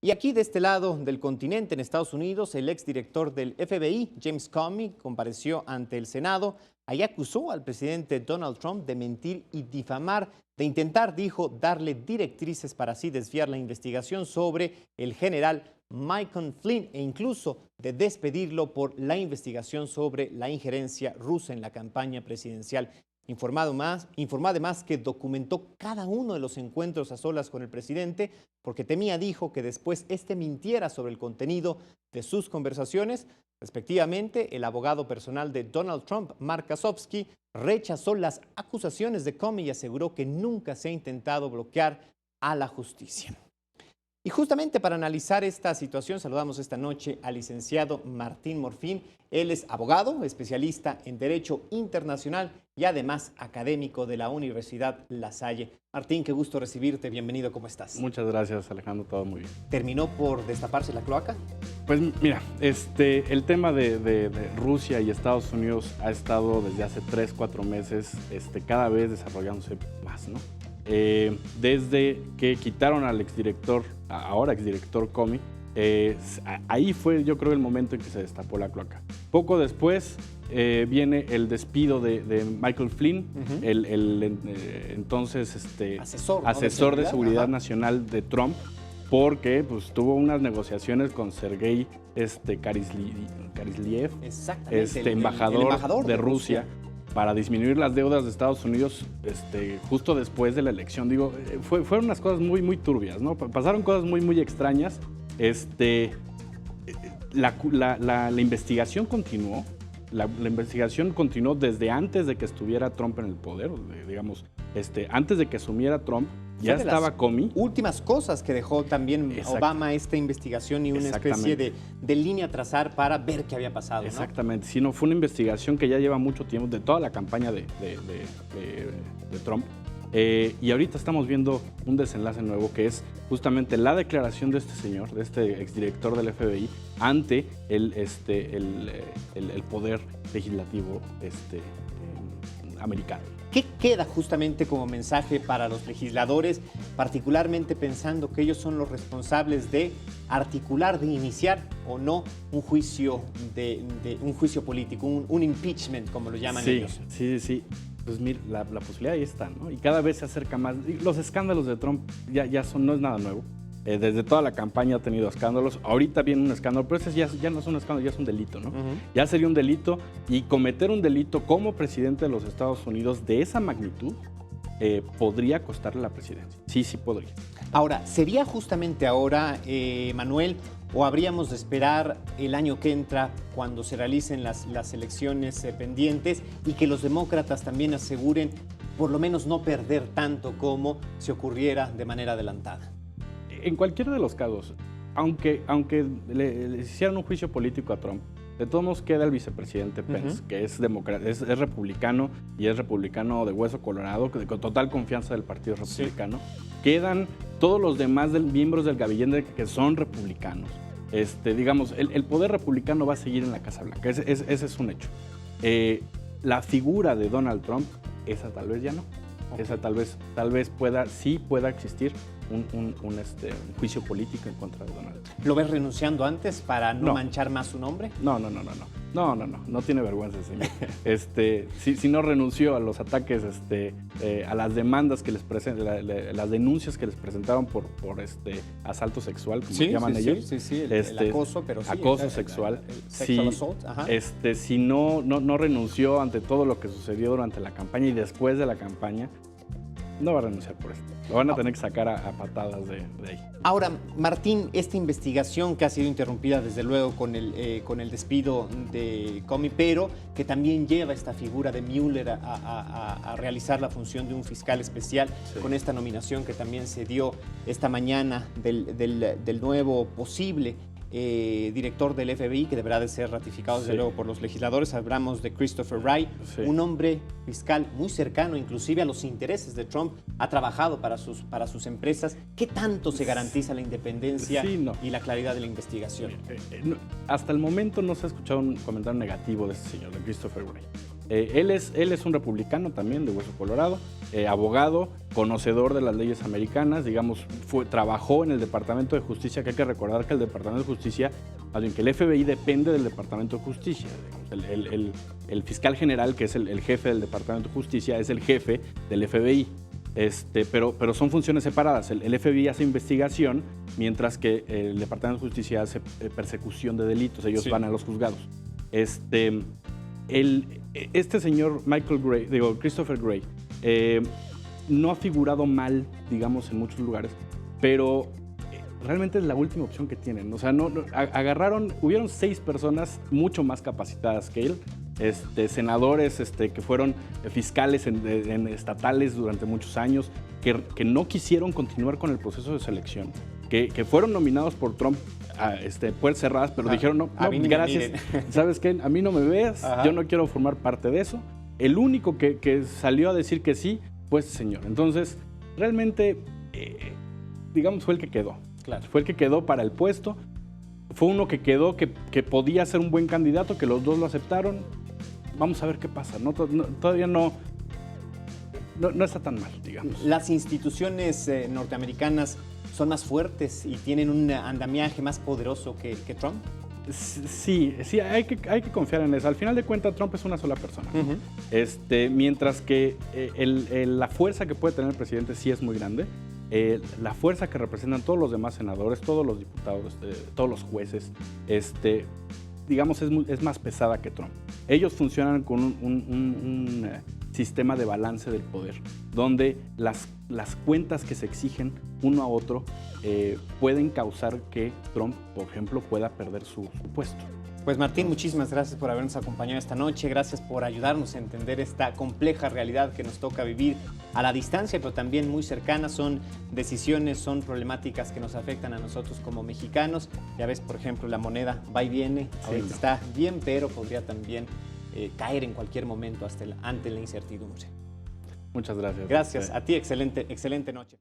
Y aquí de este lado del continente, en Estados Unidos, el exdirector del FBI, James Comey, compareció ante el Senado. Ahí acusó al presidente Donald Trump de mentir y difamar, de intentar, dijo, darle directrices para así desviar la investigación sobre el general Michael Flynn e incluso de despedirlo por la investigación sobre la injerencia rusa en la campaña presidencial. Informó además que documentó cada uno de los encuentros a solas con el presidente porque temía, dijo, que después este mintiera sobre el contenido de sus conversaciones. Respectivamente, el abogado personal de Donald Trump, Mark Kasovsky, rechazó las acusaciones de Comey y aseguró que nunca se ha intentado bloquear a la justicia. Y justamente para analizar esta situación, saludamos esta noche al licenciado Martín Morfín. Él es abogado, especialista en Derecho Internacional y además académico de la Universidad La Salle. Martín, qué gusto recibirte. Bienvenido, ¿cómo estás? Muchas gracias, Alejandro, todo muy bien. ¿Terminó por destaparse la cloaca? Pues mira, el tema de Rusia y Estados Unidos ha estado desde hace 3-4 meses cada vez desarrollándose más, ¿no? Desde que quitaron al ahora exdirector Comey, ahí fue yo creo el momento en que se destapó la cloaca. Poco después viene el despido de Michael Flynn, entonces asesor de seguridad nacional de Trump, porque pues, tuvo unas negociaciones con Sergei Karisliev, embajador de Rusia, para disminuir las deudas de Estados Unidos justo después de la elección. Digo, fueron unas cosas muy, muy turbias, ¿no? Pasaron cosas muy, muy extrañas. La investigación continuó. La investigación continuó desde antes de que estuviera Trump en el poder, digamos, antes de que asumiera Trump. Ya estaba Comey. Últimas cosas que dejó también Obama esta investigación y una especie de línea a trazar para ver qué había pasado, ¿no? Exactamente. Sí, no, fue una investigación que ya lleva mucho tiempo, de toda la campaña de Trump. Y ahorita estamos viendo un desenlace nuevo que es justamente la declaración de este señor, de este exdirector del FBI, ante el poder legislativo americano. ¿Qué queda justamente como mensaje para los legisladores, particularmente pensando que ellos son los responsables de articular, de iniciar o no un juicio político, un impeachment, como lo llaman ellos? Sí. Pues mira, la posibilidad ahí está, ¿no? Y cada vez se acerca más. Los escándalos de Trump no es nada nuevo. Desde toda la campaña ha tenido escándalos. Ahorita viene un escándalo, pero ese ya no es un escándalo, ya es un delito, ¿no? Ya sería un delito, y cometer un delito como presidente de los Estados Unidos de esa magnitud podría costarle la presidencia. Sí podría. Ahora, ¿sería justamente ahora, Manuel, o habríamos de esperar el año que entra cuando se realicen las elecciones pendientes y que los demócratas también aseguren por lo menos no perder tanto como si ocurriera de manera adelantada? En cualquiera de los casos, aunque le hicieran un juicio político a Trump, de todos modos queda el vicepresidente Pence, que es republicano, y es republicano de hueso colorado, con total confianza del Partido Republicano. Quedan todos los demás miembros del gabinete que son republicanos. Digamos, el poder republicano va a seguir en la Casa Blanca, ese es un hecho. La figura de Donald Trump, esa tal vez ya no. Esa tal vez pueda existir un juicio político en contra de Donald Trump. ¿Lo ves renunciando antes para no manchar más su nombre? No tiene vergüenza, señor. Si no renunció a los ataques, a las demandas que las denuncias que les presentaron por asalto sexual, como llaman ellos. El acoso, pero sí. Acoso sexual. El sexual assault, ajá. Si no renunció ante todo lo que sucedió durante la campaña y después de la campaña, no va a renunciar por esto. Lo van a tener que sacar a patadas de ahí. Ahora, Martín, esta investigación que ha sido interrumpida desde luego con el despido de Comey, pero que también lleva esta figura de Mueller a realizar la función de un fiscal especial, con esta nominación que también se dio esta mañana del nuevo posible director del FBI, que deberá de ser ratificado desde luego por los legisladores. Hablamos de Christopher Wray, un hombre fiscal muy cercano inclusive a los intereses de Trump, ha trabajado para sus empresas. ¿Qué tanto se garantiza la independencia y la claridad de la investigación? Hasta el momento no se ha escuchado un comentario negativo de este señor, de Christopher Wray. Él es un republicano también, de hueso colorado, abogado, conocedor de las leyes americanas, digamos, trabajó en el Departamento de Justicia, que hay que recordar que el Departamento de Justicia, más bien que el FBI depende del Departamento de Justicia. El fiscal general, que es el jefe del Departamento de Justicia, es el jefe del FBI. Pero son funciones separadas. El FBI hace investigación, mientras que el Departamento de Justicia hace persecución de delitos. Ellos van a los juzgados. Este señor Christopher Wray, no ha figurado mal, digamos, en muchos lugares, pero realmente es la última opción que tienen. O sea, hubieron 6 personas mucho más capacitadas que él, senadores que fueron fiscales en estatales durante muchos años, que no quisieron continuar con el proceso de selección, que fueron nominados por Trump a puertas cerradas, pero dijeron, no, gracias, ¿sabes qué? A mí no me ves, yo no quiero formar parte de eso. El único que salió a decir que sí fue ese señor. Entonces, realmente, digamos, fue el que quedó. Claro. Fue el que quedó para el puesto. Fue uno que quedó que podía ser un buen candidato, que los dos lo aceptaron. Vamos a ver qué pasa. Todavía no está tan mal, digamos. Las instituciones norteamericanas son más fuertes y tienen un andamiaje más poderoso que Trump. Sí, hay que confiar en eso. Al final de cuentas, Trump es una sola persona. Mientras que la fuerza que puede tener el presidente sí es muy grande. La fuerza que representan todos los demás senadores, todos los diputados, todos los jueces, digamos, es más pesada que Trump. Ellos funcionan con un sistema de balance del poder, donde las cuentas que se exigen uno a otro pueden causar que Trump, por ejemplo, pueda perder su puesto. Pues Martín, muchísimas gracias por habernos acompañado esta noche, gracias por ayudarnos a entender esta compleja realidad que nos toca vivir a la distancia, pero también muy cercana. Son decisiones, son problemáticas que nos afectan a nosotros como mexicanos. Ya ves, por ejemplo, la moneda va y viene, ahorita está bien, pero podría también caer en cualquier momento ante la incertidumbre. Muchas gracias. Gracias a ti, excelente noche.